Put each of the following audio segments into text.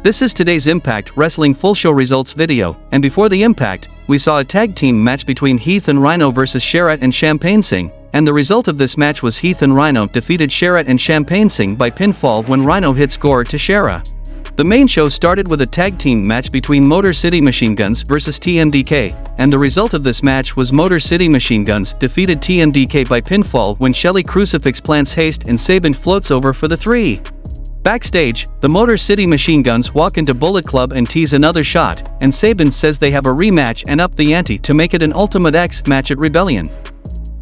This is today's Impact Wrestling full show results video, and before the Impact, we saw a tag team match between Heath and Rhino versus Sherat and Champagne Singh, and the result of this match was Heath and Rhino defeated Sherat and Champagne Singh by pinfall when Rhino hit score to Sherat. The main show started with a tag team match between Motor City Machine Guns versus TMDK, and the result of this match was Motor City Machine Guns defeated TMDK by pinfall when Shelly Crucifix plants haste and Sabin floats over for the 3. Backstage, the Motor City Machine Guns walk into Bullet Club and tease another shot, and Sabin says they have a rematch and up the ante to make it an Ultimate X match at Rebellion.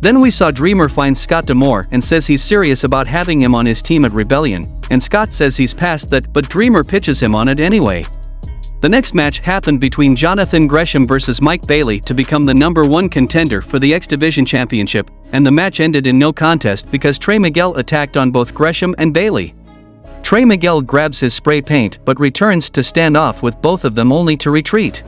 Then we saw Dreamer find Scott D'Amore and says he's serious about having him on his team at Rebellion, and Scott says he's past that, but Dreamer pitches him on it anyway. The next match happened between Jonathan Gresham versus Mike Bailey to become the #1 contender for the X Division Championship, and the match ended in no contest because Trey Miguel attacked on both Gresham and Bailey. Trey Miguel grabs his spray paint but returns to stand off with both of them only to retreat.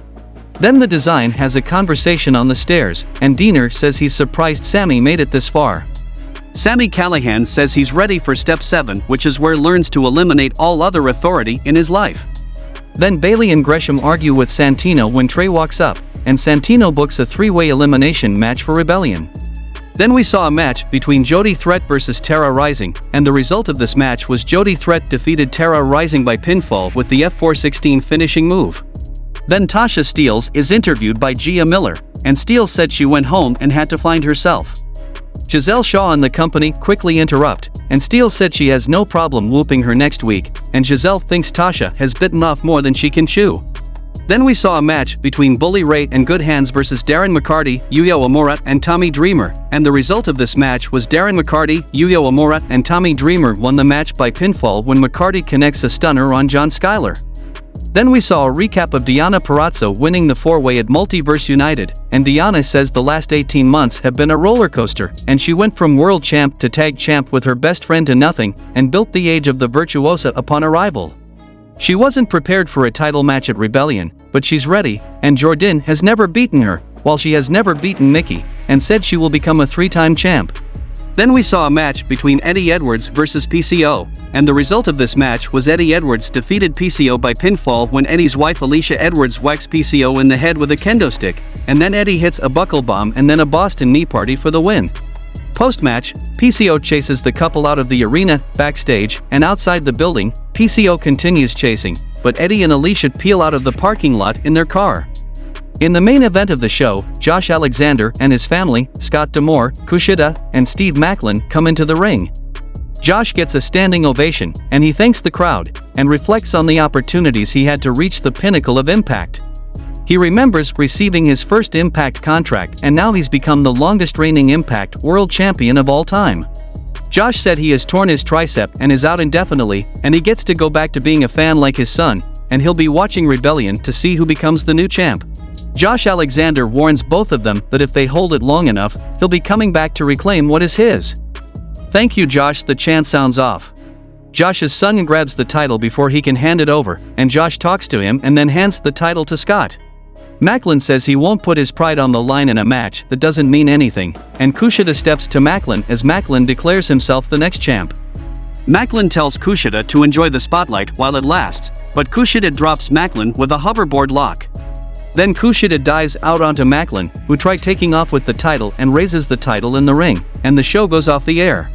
Then the Design has a conversation on the stairs, and Diener says he's surprised Sami made it this far. Sami Callihan says he's ready for Step 7, which is where learns to eliminate all other authority in his life. Then Bailey and Gresham argue with Santino when Trey walks up, and Santino books a 3-way elimination match for Rebellion. Then we saw a match between Jody Threat versus Tara Rising, and the result of this match was Jody Threat defeated Tara Rising by pinfall with the F416 finishing move. Then Tasha Steelz is interviewed by Gia Miller, and Steelz said she went home and had to find herself. Giselle Shaw and the company quickly interrupt, and Steelz said she has no problem whooping her next week, and Giselle thinks Tasha has bitten off more than she can chew. Then we saw a match between Bully Ray and Good Hands versus Darren McCarty, Yuya Uemura, and Tommy Dreamer, and the result of this match was Darren McCarty, Yuya Uemura, and Tommy Dreamer won the match by pinfall when McCarty connects a stunner on John Skyler. Then we saw a recap of Deonna Purrazzo winning the 4-way at Multiverse United, and Deonna says the last 18 months have been a roller coaster, and she went from world champ to tag champ with her best friend to nothing, and built the age of the Virtuosa upon arrival. She wasn't prepared for a title match at Rebellion, but she's ready, and Jordan has never beaten her, while she has never beaten Mickie, and said she will become a 3-time champ. Then we saw a match between Eddie Edwards versus PCO, and the result of this match was Eddie Edwards defeated PCO by pinfall when Eddie's wife Alisha Edwards whacks PCO in the head with a kendo stick, and then Eddie hits a buckle bomb and then a Boston knee party for the win. Post-match, PCO chases the couple out of the arena, backstage, and outside the building. PCO continues chasing, but Eddie and Alisha peel out of the parking lot in their car. In the main event of the show, Josh Alexander and his family, Scott D'Amore, Kushida, and Steve Macklin come into the ring. Josh gets a standing ovation, and he thanks the crowd, and reflects on the opportunities he had to reach the pinnacle of Impact. He remembers receiving his first Impact contract, and now he's become the longest reigning Impact World Champion of all time. Josh said he has torn his tricep and is out indefinitely, and he gets to go back to being a fan like his son, and he'll be watching Rebellion to see who becomes the new champ. Josh Alexander warns both of them that if they hold it long enough, he'll be coming back to reclaim what is his. "Thank you, Josh," the chant sounds off. Josh's son grabs the title before he can hand it over, and Josh talks to him and then hands the title to Scott. Macklin says he won't put his pride on the line in a match that doesn't mean anything, and Kushida steps to Macklin as Macklin declares himself the next champ. Macklin tells Kushida to enjoy the spotlight while it lasts, but Kushida drops Macklin with a hoverboard lock. Then Kushida dives out onto Macklin, who tried taking off with the title and raises the title in the ring, and the show goes off the air.